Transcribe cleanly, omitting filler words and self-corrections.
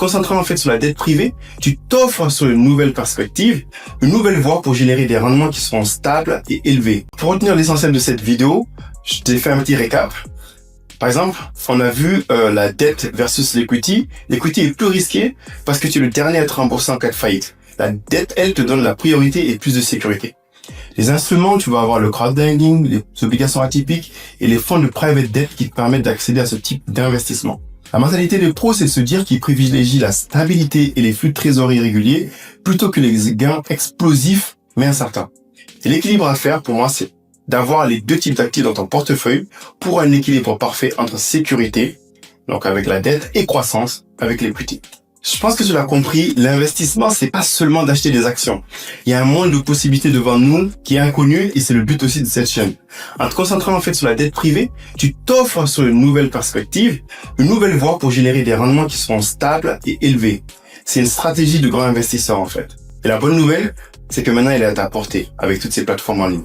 concentrant en fait sur la dette privée, tu t'offres sur une nouvelle perspective, une nouvelle voie pour générer des rendements qui seront stables et élevés. Pour retenir l'essentiel de cette vidéo, je t'ai fait un petit récap. Par exemple, on a vu la dette versus l'equity. L'equity est plus risqué parce que tu es le dernier à être remboursé en cas de faillite. La dette, elle, te donne la priorité et plus de sécurité. Les instruments, tu vas avoir le crowdlending, les obligations atypiques et les fonds de private debt qui te permettent d'accéder à ce type d'investissement. La mentalité des pros, c'est de se dire qu'ils privilégient la stabilité et les flux de trésorerie réguliers plutôt que les gains explosifs mais incertains. Et l'équilibre à faire, pour moi, c'est d'avoir les deux types d'actifs dans ton portefeuille pour un équilibre parfait entre sécurité, donc avec la dette, et croissance avec l'equity. Je pense que tu l'as compris, l'investissement, c'est pas seulement d'acheter des actions. Il y a un monde de possibilités devant nous qui est inconnu et c'est le but aussi de cette chaîne. En te concentrant en fait sur la dette privée, tu t'offres sur une nouvelle perspective, une nouvelle voie pour générer des rendements qui seront stables et élevés. C'est une stratégie de grand investisseur en fait. Et la bonne nouvelle, c'est que maintenant elle est à ta portée avec toutes ces plateformes en ligne.